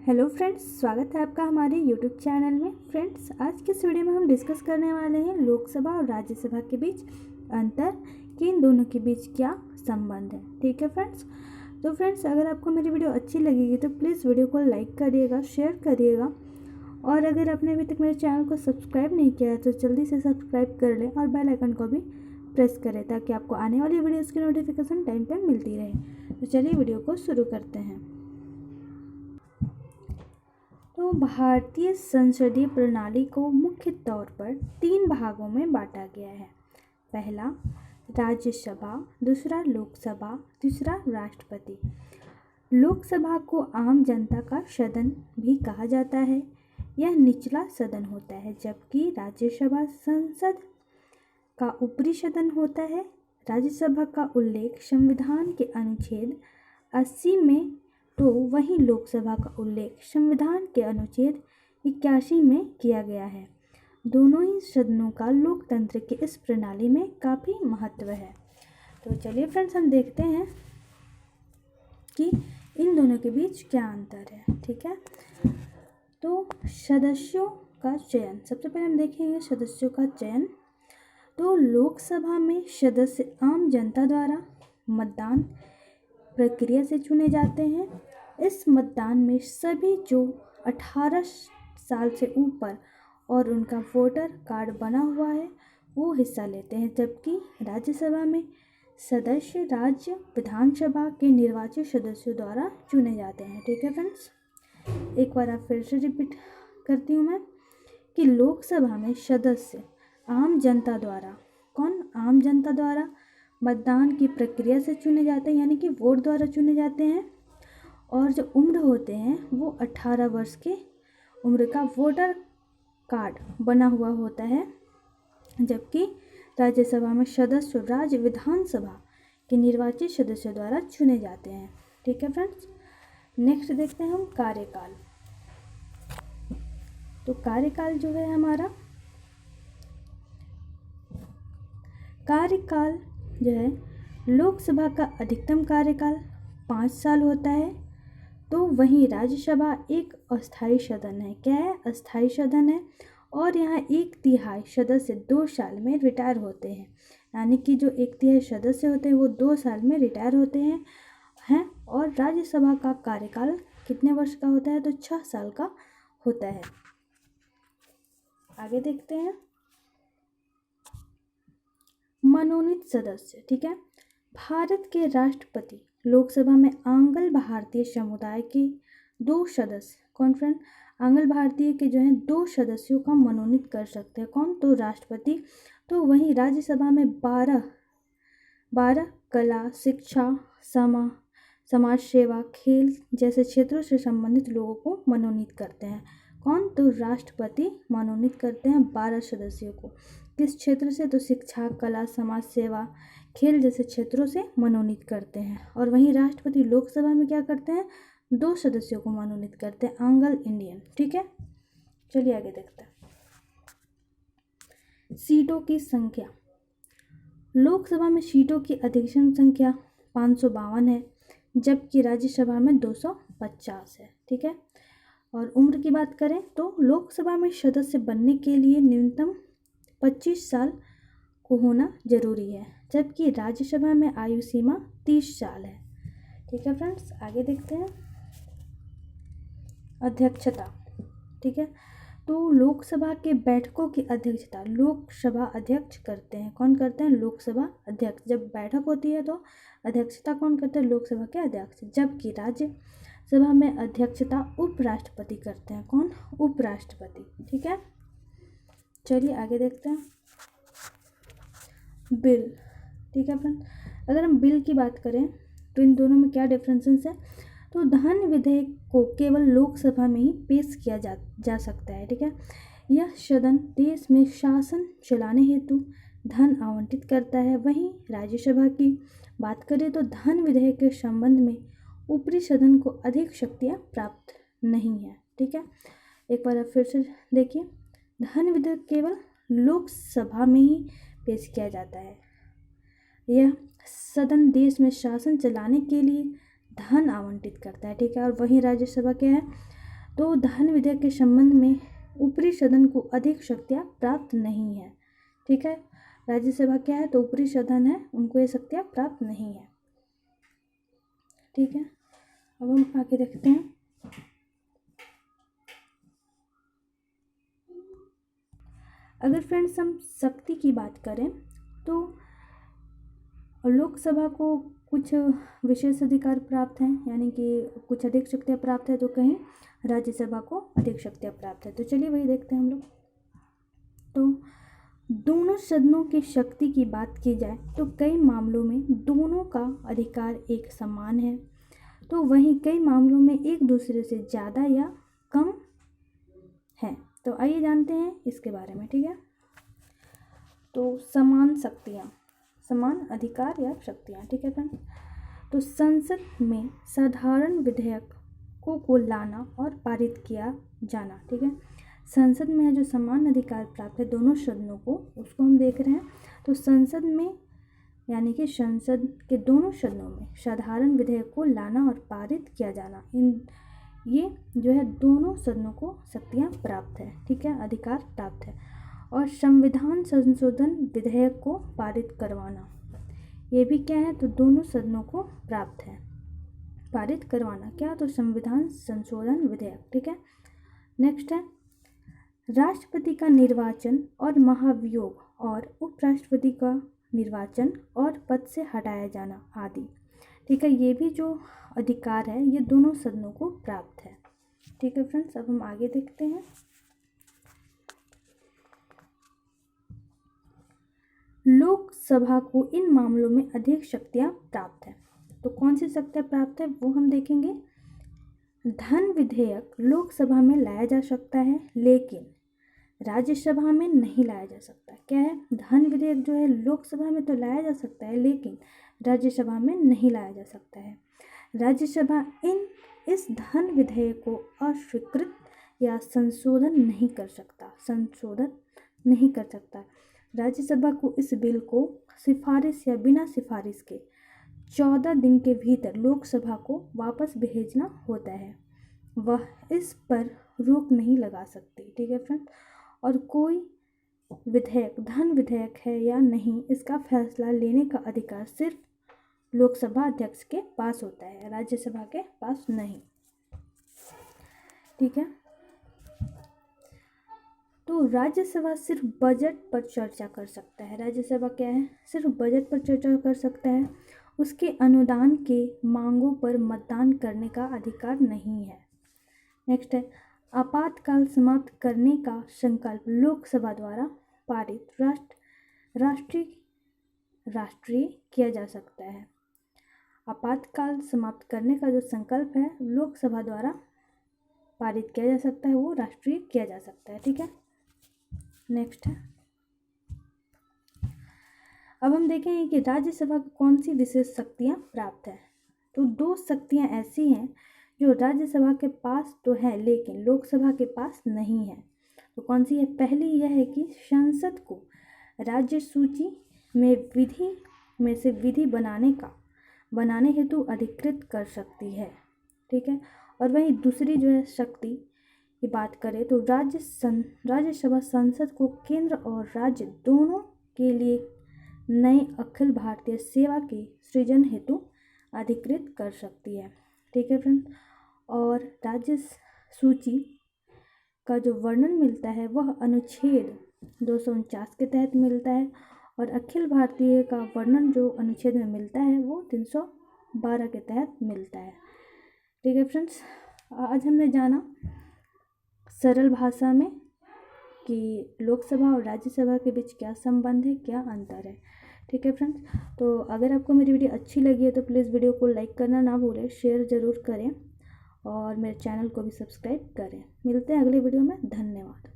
Hello friends, स्वागत है आपका हमारे यूट्यूब चैनल में। फ्रेंड्स, आज के इस वीडियो में हम डिस्कस करने वाले हैं लोकसभा और राज्यसभा के बीच अंतर, कि इन दोनों के बीच क्या संबंध है। ठीक है फ्रेंड्स, तो फ्रेंड्स अगर आपको मेरी वीडियो अच्छी लगेगी तो प्लीज़ वीडियो को लाइक करिएगा, शेयर करिएगा, और अगर आपने अभी तक मेरे चैनल को सब्सक्राइब नहीं किया है तो जल्दी से सब्सक्राइब कर लें और बेल आइकन को भी प्रेस करें ताकि आपको आने वाली वीडियोज़ की नोटिफिकेशन टाइम पर मिलती रहे। तो चलिए वीडियो को शुरू करते हैं। तो भारतीय संसदीय प्रणाली को मुख्य तौर पर 3 भागों में बांटा गया है। पहला राज्यसभा, दूसरा लोकसभा, तीसरा राष्ट्रपति। लोकसभा को आम जनता का सदन भी कहा जाता है। यह निचला सदन होता है, जबकि राज्यसभा संसद का ऊपरी सदन होता है। राज्यसभा का उल्लेख संविधान के अनुच्छेद 80 में, तो वहीं लोकसभा का उल्लेख संविधान के अनुच्छेद 81 में किया गया है। दोनों ही सदनों का लोकतंत्र की इस प्रणाली में काफ़ी महत्व है। तो चलिए फ्रेंड्स, हम देखते हैं कि इन दोनों के बीच क्या अंतर है। ठीक है, तो सदस्यों का चयन, सबसे पहले हम देखेंगे सदस्यों का चयन। तो लोकसभा में सदस्य आम जनता द्वारा मतदान प्रक्रिया से चुने जाते हैं। इस मतदान में सभी जो 18 साल से ऊपर और उनका वोटर कार्ड बना हुआ है वो हिस्सा लेते हैं, जबकि राज्यसभा में सदस्य राज्य विधानसभा के निर्वाचित सदस्यों द्वारा चुने जाते हैं। ठीक है फ्रेंड्स, एक बार आप फिर से रिपीट करती हूँ मैं कि लोकसभा में सदस्य आम जनता द्वारा, आम जनता द्वारा मतदान की प्रक्रिया से चुने जाते हैं, यानी कि वोट द्वारा चुने जाते हैं, और जो उम्र होते हैं वो 18 वर्ष के उम्र का वोटर कार्ड बना हुआ होता है। जबकि राज्यसभा में सदस्य राज्य विधानसभा के निर्वाचित सदस्यों द्वारा चुने जाते हैं। ठीक है फ्रेंड्स, नेक्स्ट देखते हैं हम कार्यकाल। तो कार्यकाल जो है हमारा, कार्यकाल जो है लोकसभा का अधिकतम कार्यकाल 5 साल होता है, तो वहीं राज्यसभा एक अस्थायी सदन है। क्या है? अस्थायी सदन है, और यहाँ 1/3 सदस्य 2 साल में रिटायर होते हैं, यानी कि जो 1/3 सदस्य होते हैं वो 2 साल में रिटायर होते हैं। और राज्यसभा का कार्यकाल कितने वर्ष का होता है? तो 6 साल का होता है। आगे देखते हैं मनोनीत सदस्य। ठीक है, भारत के राष्ट्रपति लोकसभा में आंग्ल भारतीय समुदाय के 2 सदस्य, कौन फ्रेंड? आंग्ल भारतीय के जो हैं 2 सदस्यों का मनोनीत कर सकते हैं। कौन? तो राष्ट्रपति। तो वहीं राज्यसभा में 12 कला, शिक्षा, समाज सेवा, खेल जैसे क्षेत्रों से संबंधित लोगों को मनोनीत करते हैं। कौन? तो राष्ट्रपति मनोनीत करते हैं 12 सदस्यों को। किस क्षेत्र से? तो शिक्षा, कला, समाज सेवा, खेल जैसे क्षेत्रों से मनोनीत करते हैं। और वहीं राष्ट्रपति लोकसभा में क्या करते हैं? 2 सदस्यों को मनोनीत करते हैं, आंग्ल इंडियन। ठीक है, चलिए आगे देखते हैं सीटों की संख्या। लोकसभा में सीटों की अधिकतम संख्या 552 है, जबकि राज्यसभा में 250 है। ठीक है, और उम्र की बात करें तो लोकसभा में सदस्य बनने के लिए न्यूनतम 25 साल को होना जरूरी है, जबकि राज्यसभा में आयु सीमा 30 साल है। ठीक है फ्रेंड्स, आगे देखते हैं अध्यक्षता। ठीक है, तो लोकसभा के बैठकों की अध्यक्षता लोकसभा अध्यक्ष करते हैं। कौन करते हैं? लोकसभा अध्यक्ष। जब बैठक होती है तो अध्यक्षता कौन करते हैं? लोकसभा के अध्यक्ष। जबकि राज्यसभा में अध्यक्षता उपराष्ट्रपति करते हैं। कौन? उपराष्ट्रपति। ठीक है, चलिए आगे देखते हैं बिल। ठीक है फ्रेंड, अगर हम बिल की बात करें तो इन दोनों में क्या डिफरेंसेस है? तो धन विधेयक को केवल लोकसभा में ही पेश किया जा सकता है। ठीक है, यह सदन देश में शासन चलाने हेतु धन आवंटित करता है। वहीं राज्यसभा की बात करें तो धन विधेयक के संबंध में ऊपरी सदन को अधिक शक्तियाँ प्राप्त नहीं है। ठीक है, एक बार फिर से देखिए, धन विधेयक केवल लोकसभा में ही पेश किया जाता है। यह सदन देश में शासन चलाने के लिए धन आवंटित करता है। ठीक है, और वहीं राज्यसभा क्या है? तो धन विधेयक के संबंध में ऊपरी सदन को अधिक शक्तियाँ प्राप्त नहीं है। ठीक है, राज्यसभा क्या है, तो ऊपरी सदन है, उनको ये शक्तियाँ प्राप्त नहीं है। ठीक है, अब हम आगे देखते हैं। अगर फ्रेंड्स हम शक्ति की बात करें तो लोकसभा को कुछ विशेष अधिकार प्राप्त हैं, यानी कि कुछ अधिक शक्तियाँ प्राप्त है, तो कहीं राज्यसभा को अधिक शक्तियाँ प्राप्त है। तो चलिए वही देखते हैं हम लोग। तो दोनों सदनों की शक्ति की बात की जाए तो कई मामलों में दोनों का अधिकार एक समान है, तो वहीं कई मामलों में एक दूसरे से ज़्यादा या कम है। तो आइए जानते हैं इसके बारे में। ठीक है, तो समान शक्तियाँ, समान अधिकार या शक्तियाँ। ठीक है फ्रेंड्स, तो संसद में साधारण विधेयकों को लाना और पारित किया जाना। ठीक है, संसद में जो समान अधिकार प्राप्त है दोनों सदनों को, उसको हम देख रहे हैं। तो संसद में यानी कि संसद के दोनों सदनों में साधारण विधेयक को लाना और पारित किया जाना, इन ये जो है दोनों सदनों को शक्तियाँ प्राप्त है। ठीक है, अधिकार प्राप्त है। और संविधान संशोधन विधेयक को पारित करवाना, ये भी क्या है, तो दोनों सदनों को प्राप्त है पारित करवाना। क्या, तो संविधान संशोधन विधेयक। ठीक है, नेक्स्ट है राष्ट्रपति का निर्वाचन और महाभियोग और उपराष्ट्रपति का निर्वाचन और पद से हटाया जाना आदि। ठीक है, ये भी जो अधिकार है ये दोनों सदनों को प्राप्त है। ठीक है फ्रेंड्स, अब हम आगे देखते हैं। लोकसभा को इन मामलों में अधिक शक्तियां प्राप्त है। तो कौन सी शक्तियां प्राप्त है वो हम देखेंगे। धन विधेयक लोकसभा में लाया जा सकता है लेकिन राज्यसभा में नहीं लाया जा सकता। क्या है, धन विधेयक जो है लोकसभा में तो लाया जा सकता है लेकिन राज्यसभा में नहीं लाया जा सकता है। राज्यसभा इस धन विधेयक को अस्वीकृत या संशोधन नहीं कर सकता। राज्यसभा को इस बिल को सिफारिश या बिना सिफारिश के 14 दिन के भीतर लोकसभा को वापस भेजना होता है, वह इस पर रोक नहीं लगा सकती। ठीक है फ्रेंड, और कोई विधेयक धन विधेयक है या नहीं इसका फैसला लेने का अधिकार सिर्फ लोकसभा अध्यक्ष के पास होता है, राज्यसभा के पास नहीं। ठीक है, तो राज्यसभा सिर्फ बजट पर चर्चा कर सकता है। राज्यसभा क्या है, सिर्फ बजट पर चर्चा कर सकता है, उसके अनुदान के मांगों पर मतदान करने का अधिकार नहीं है। नेक्स्ट है आपातकाल समाप्त करने का संकल्प लोकसभा द्वारा पारित राष्ट्रीय किया जा सकता है। आपातकाल समाप्त करने का जो संकल्प है लोकसभा द्वारा पारित किया जा सकता है, वो राष्ट्रीय किया जा सकता है। ठीक है, नेक्स्ट है अब हम देखेंगे कि राज्यसभा को कौन सी विशेष शक्तियाँ प्राप्त है। तो 2 शक्तियाँ ऐसी हैं जो राज्यसभा के पास तो है लेकिन लोकसभा के पास नहीं है। तो कौन सी है, पहली यह है कि संसद को राज्य सूची में विधि में से विधि बनाने हेतु अधिकृत कर सकती है। ठीक है, और वहीं दूसरी जो है शक्ति की बात करें तो राज्यसभा संसद को केंद्र और राज्य दोनों के लिए नए अखिल भारतीय सेवा के सृजन हेतु अधिकृत कर सकती है। ठीक है फ्रेंड, और राज्य सूची का जो वर्णन मिलता है वह अनुच्छेद 249 के तहत मिलता है, और अखिल भारतीय का वर्णन जो अनुच्छेद में मिलता है वो 312 के तहत मिलता है। ठीक है फ्रेंड्स, आज हमने जाना सरल भाषा में कि लोकसभा और राज्यसभा के बीच क्या संबंध है, क्या अंतर है। ठीक है फ्रेंड्स, तो अगर आपको मेरी वीडियो अच्छी लगी है तो प्लीज़ वीडियो को लाइक करना ना भूलें, शेयर ज़रूर करें और मेरे चैनल को भी सब्सक्राइब करें। मिलते हैं अगले वीडियो में, धन्यवाद।